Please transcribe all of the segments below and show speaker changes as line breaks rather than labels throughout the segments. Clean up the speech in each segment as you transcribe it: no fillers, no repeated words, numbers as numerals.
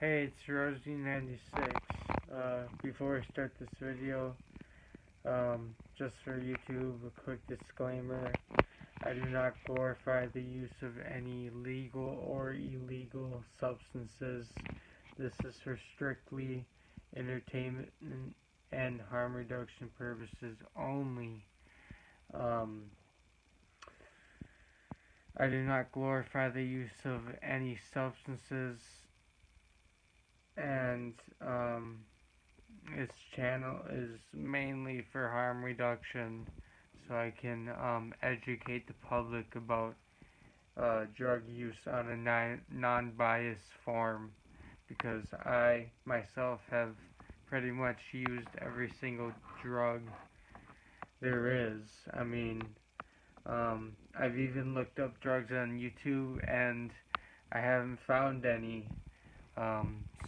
Hey, it's Rosie96. Before I start this video, just for YouTube, a quick disclaimer. I do not glorify the use of any legal or illegal substances. This is for strictly entertainment and harm reduction purposes only. I do not glorify the use of any substances, and this channel is mainly for harm reduction, so I can educate the public about drug use on a non-biased form, because I myself have pretty much used every single drug there is. I've even looked up drugs on YouTube and I haven't found any.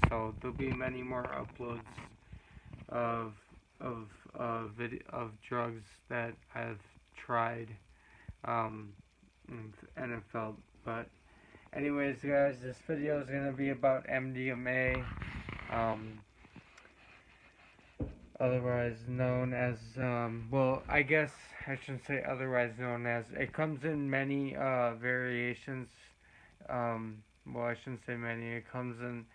So there'll be many more uploads of drugs that I've tried and have felt. But anyways, guys, this video is gonna be about MDMA, otherwise known as well, I guess I shouldn't say otherwise known as. It comes in many variations. Well, I shouldn't say many. It comes in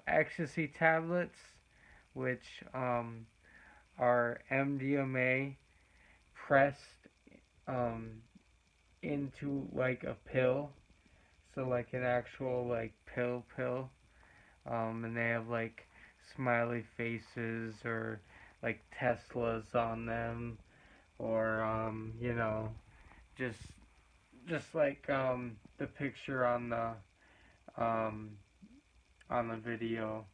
ecstasy tablets, which are MDMA pressed into like a pill, so like an actual like pill, and they have like smiley faces or like Teslas on them, or just like the picture on the video.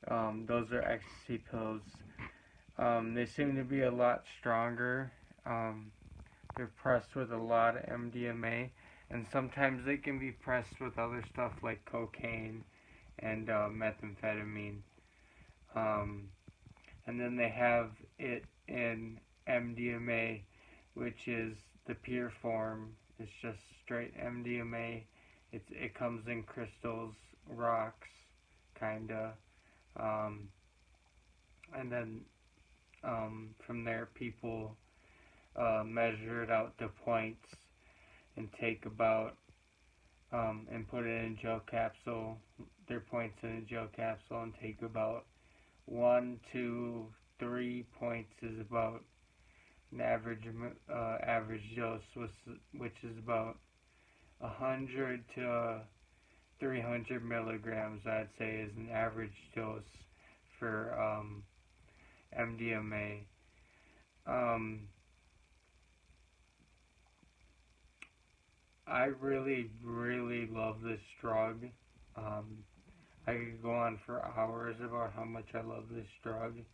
Those are ecstasy pills. They seem to be a lot stronger. They're pressed with a lot of MDMA, and sometimes they can be pressed with other stuff like cocaine and methamphetamine. And then they have it in MDMA, which is the pure form. It's just straight MDMA. It comes in crystals, rocks, kinda. And then from there, people measure it out to points and take about and put it in a gel capsule. Their points in a gel capsule, and take about 1 to 3 points is about an average dose, which is about 100 to 300 milligrams. I'd say is an average dose for MDMA. I really love this drug. I could go on for hours about how much I love this drug.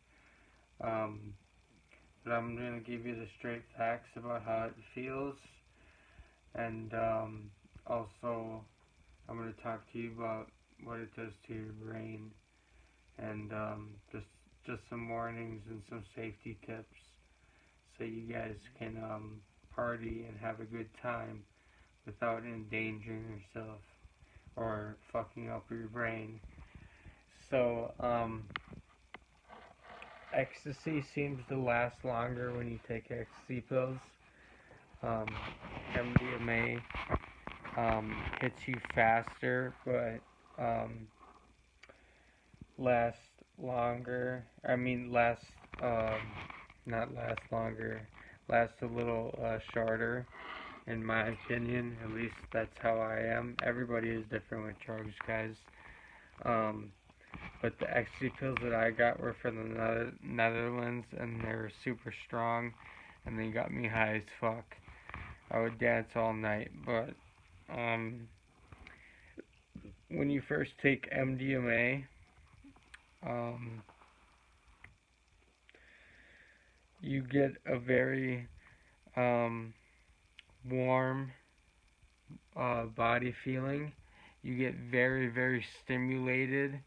But I'm going to give you the straight facts about how it feels. And also, I'm going to talk to you about what it does to your brain. And just some warnings and some safety tips, so you guys can party and have a good time without endangering yourself or fucking up your brain. So, ecstasy seems to last longer when you take ecstasy pills. MDMA hits you faster, but lasts longer. Not last longer, lasts a little shorter, in my opinion. At least that's how I am. Everybody is different with drugs, guys. But the ecstasy pills that I got were from the Netherlands, and they were super strong, and they got me high as fuck. I would dance all night. But when you first take MDMA, you get a very warm body feeling. You get very stimulated.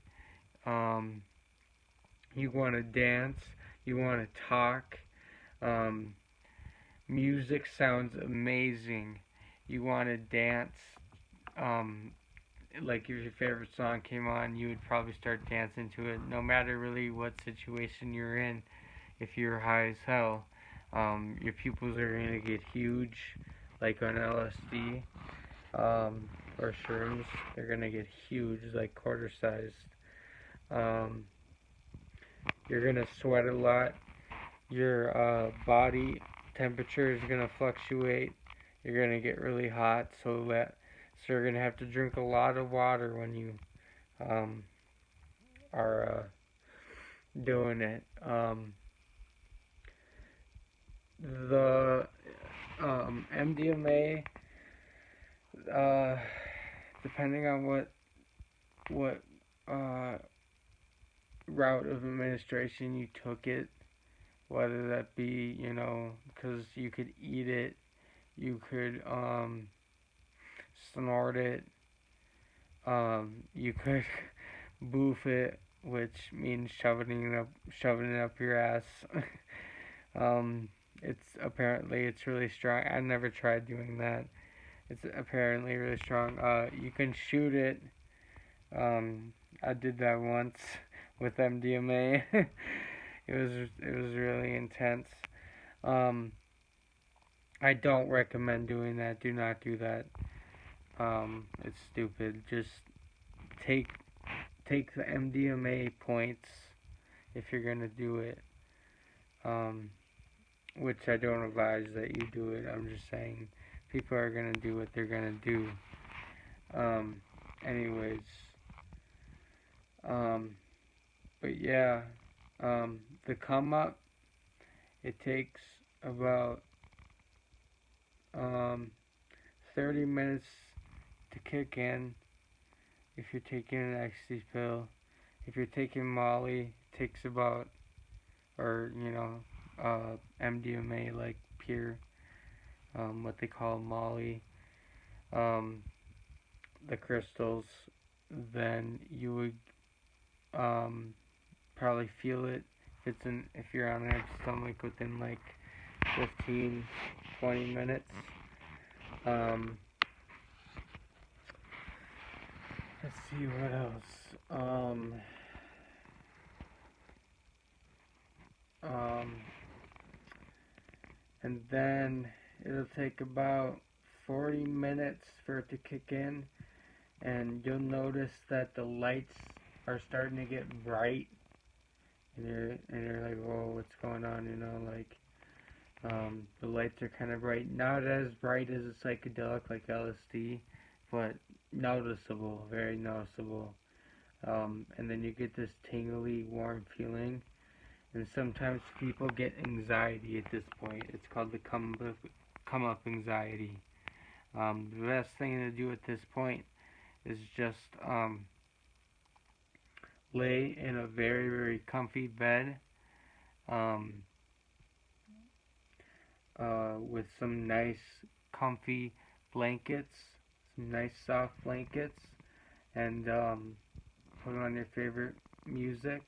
You want to dance. You want to talk. Music sounds amazing. You want to dance like if your favorite song came on, you would probably start dancing to it, no matter really what situation you're in. If you're high as hell, your pupils are gonna get huge, like on LSD, or shrooms. They're gonna get huge, like quarter sized. Um, you're gonna sweat a lot. Your body temperature is gonna fluctuate. You're gonna get really hot, so you're gonna have to drink a lot of water when you um, are doing it. The MDMA, uh, depending on what uh, route of administration you took it, whether that be, because you could eat it, you could snort it, you could boof it, which means shoving it up your ass. It's really strong. I never tried doing that. It's apparently really strong. You can shoot it. I did that once with MDMA. It was really intense. Um, I don't recommend doing that. Do not do that. It's stupid. Just take the MDMA points if you're gonna do it. Which I don't advise that you do it. I'm just saying people are gonna do what they're gonna do. Anyways, but yeah, the come up, it takes about 30 minutes to kick in if you're taking an ecstasy pill. If you're taking Molly, it takes about, or MDMA, like pure, what they call Molly, the crystals, then you would probably feel it if you're on an empty stomach within like 15-20 minutes. Let's see what else. And then it'll take about 40 minutes for it to kick in, and you'll notice that the lights are starting to get bright, and you're like, whoa, what's going on? The lights are kind of bright, not as bright as a psychedelic like LSD, but noticeable, very noticeable. And then you get this tingly, warm feeling. And sometimes people get anxiety at this point. It's called the come up anxiety. The best thing to do at this point is just lay in a very, very comfy bed with some nice, comfy blankets, some nice, soft blankets, and put on your favorite music,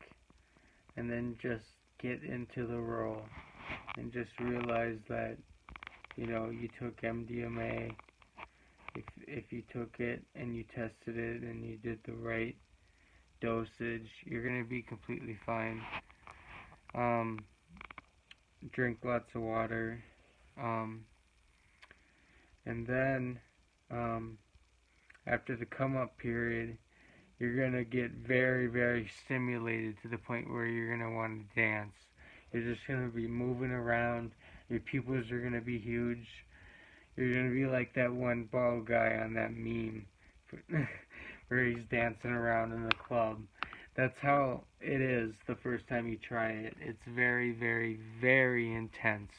and then just get into the role, and just realize that you took MDMA. If you took it and you tested it and you did the right dosage, you're gonna be completely fine. Drink lots of water, and then after the come up period, you're gonna get very, very stimulated to the point where you're gonna want to dance. You're just gonna be moving around. Your pupils are gonna be huge. You're gonna be like that one bald guy on that meme where he's dancing around in the club. That's how it is the first time you try it. It's very, very, very intense.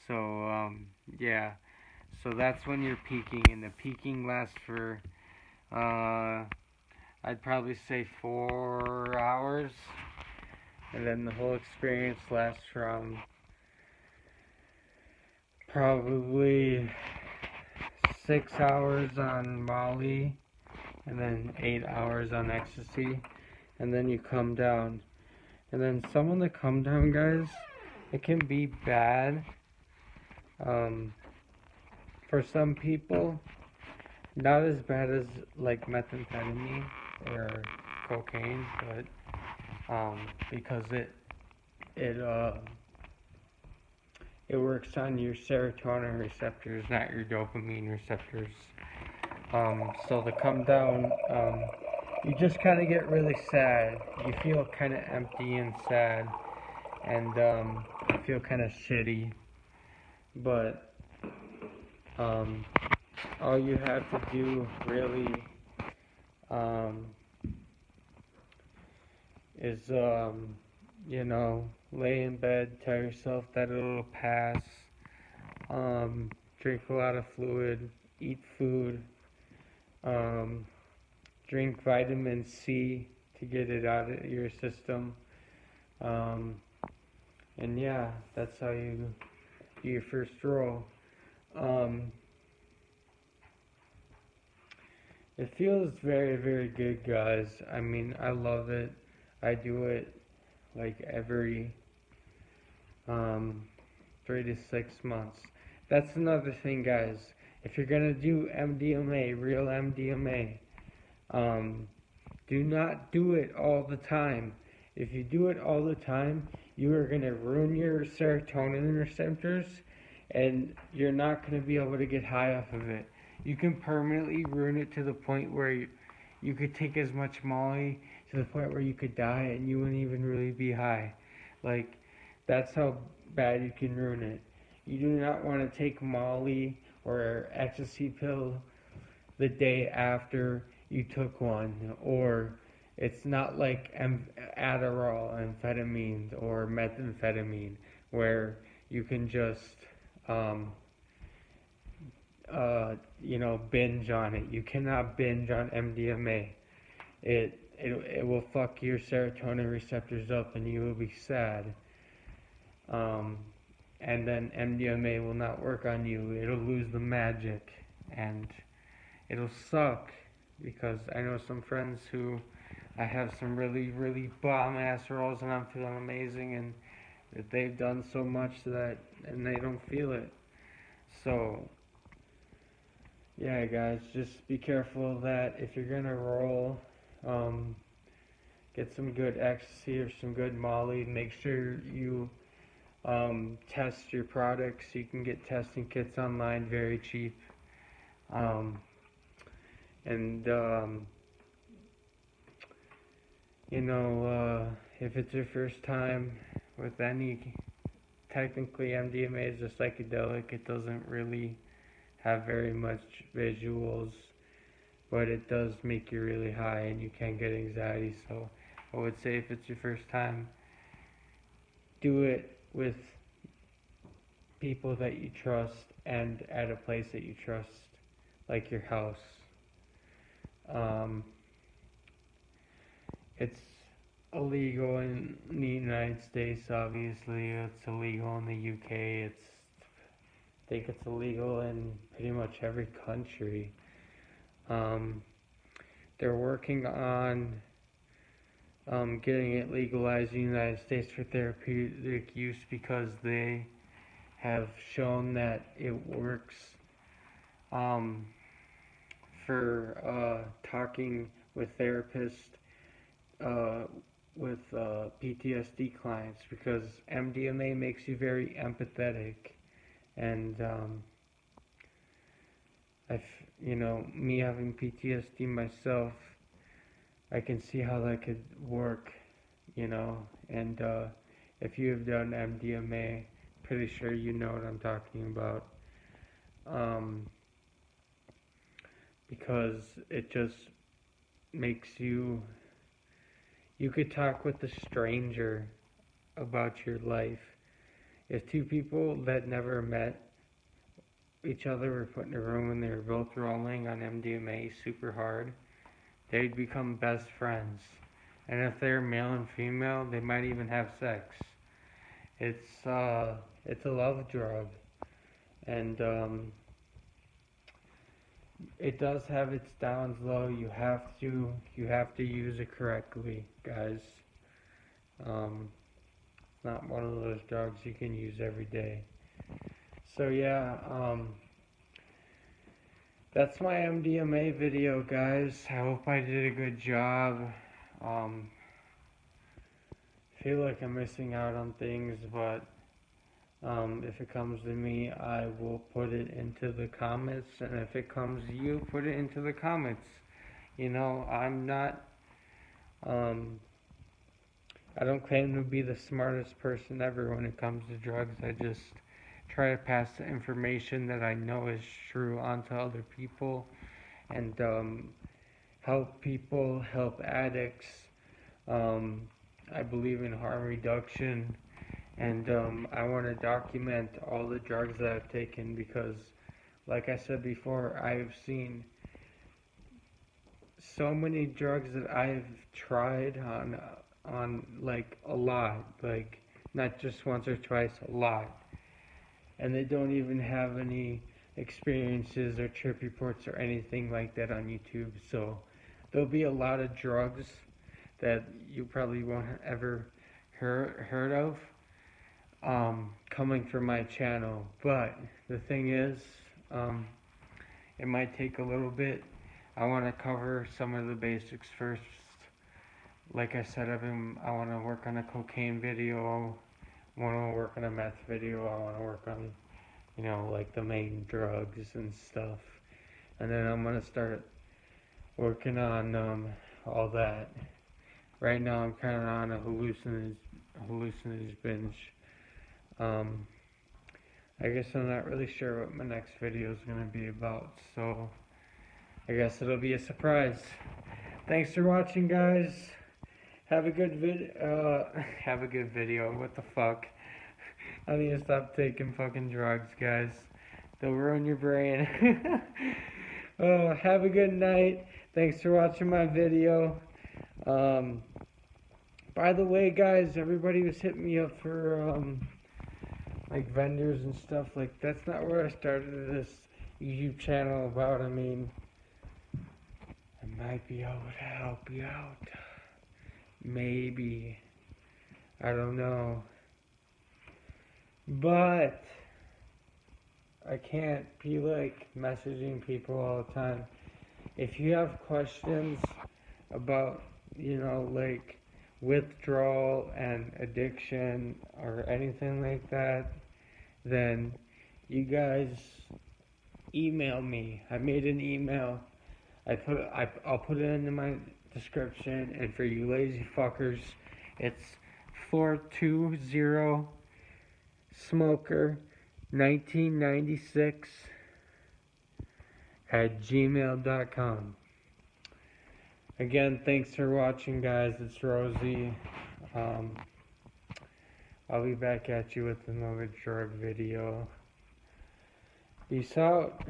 So, yeah. So that's when you're peaking, and the peaking lasts for, I'd probably say 4 hours. And then the whole experience lasts from probably 6 hours on Molly, and then 8 hours on Ecstasy, and then you come down. And then some of the come down, guys, it can be bad for some people, Not as bad as like methamphetamine or cocaine, but because it uh it works on your serotonin receptors, not your dopamine receptors. So the come down, you just kind of get really sad. You feel kind of empty and sad, and you feel kind of shitty. But um, all you have to do really um, is, lay in bed, tell yourself that it'll pass, drink a lot of fluid, eat food, um, drink vitamin C to get it out of your system. Um, and yeah, that's how you do your first roll. Um, it feels very, very good, guys. I mean, I love it. I do it like every um, 3 to 6 months. That's another thing, guys. If you're gonna do MDMA, real MDMA, um, do not do it all the time. If you do it all the time, you are gonna ruin your serotonin receptors, and you're not gonna be able to get high off of it. You can permanently ruin it to the point where you could take as much Molly to the point where you could die and you wouldn't even really be high. Like, that's how bad you can ruin it. You do not want to take Molly or ecstasy pill the day after you took one, or it's not like Adderall, amphetamines, or methamphetamine, where you can just, um, binge on it. You cannot binge on MDMA. It will fuck your serotonin receptors up, and you will be sad. Um, and then MDMA will not work on you. It'll lose the magic, and it'll suck, because I know some friends who I have some really, really bomb ass rolls and I'm feeling amazing, and they've done so much that and they don't feel it. So yeah, guys, just be careful that if you're gonna roll, um, get some good ecstasy or some good Molly. Make sure you test your products. You can get testing kits online very cheap. Um, and if it's your first time with any, technically MDMA is a psychedelic. It doesn't really have very much visuals, but it does make you really high and you can get anxiety. So I would say if it's your first time, do it with people that you trust and at a place that you trust, like your house. Um, it's illegal in the United States, obviously. It's illegal in the UK. I think it's illegal in pretty much every country. They're working on getting it legalized in the United States for therapeutic use, because they have shown that it works um, for talking with therapists with PTSD clients, because MDMA makes you very empathetic, and me having PTSD myself, I can see how that could work, and if you have done MDMA, pretty sure you know what I'm talking about, because it just makes you could talk with a stranger about your life. If two people that never met each other were put in a room and they were both rolling on MDMA super hard, they'd become best friends. And if they're male and female, they might even have sex. It's a love drug, and it does have its downs low. You have to use it correctly, guys. It's not one of those drugs you can use every day. So yeah, that's my MDMA video, guys. I hope I did a good job. Feel like I'm missing out on things, but if it comes to me, I will put it into the comments, and if it comes to you, put it into the comments. You know, I'm not, I don't claim to be the smartest person ever when it comes to drugs. I just try to pass the information that I know is true onto other people, and help people, help addicts. I believe in harm reduction, and I want to document all the drugs that I've taken because, like I said before, I've seen so many drugs that I've tried on like a lot, like not just once or twice, a lot, and they don't even have any experiences or trip reports or anything like that on YouTube. So there'll be a lot of drugs that you probably won't ever heard of coming from my channel. But the thing is, it might take a little bit. I want to cover some of the basics first. Like I said, I want to work on a cocaine video. I want to work on a meth video. I want to work on, you know, like the main drugs and stuff. And then I'm going to start working on all that. Right now I'm kind of on a hallucinogens binge. I guess I'm not really sure what my next video is going to be about, so I guess it'll be a surprise. Thanks for watching, guys. Have a good video. What the fuck? I need to stop taking fucking drugs, guys. They'll ruin your brain. Have a good night. Thanks for watching my video. By the way, guys, everybody was hitting me up for like vendors and stuff. Like, that's not where I started this YouTube channel about. I mean, I might be able to help you out. Maybe. I don't know. But I can't be like messaging people all the time. If you have questions about, you know, like withdrawal and addiction or anything like that, then you guys email me. I made an email. I'll put it in my description, and for you lazy fuckers, it's 420 smoker 1996 at gmail.com. Again, thanks for watching, guys. It's Rosie. I'll be back at you with another drug video. Peace out.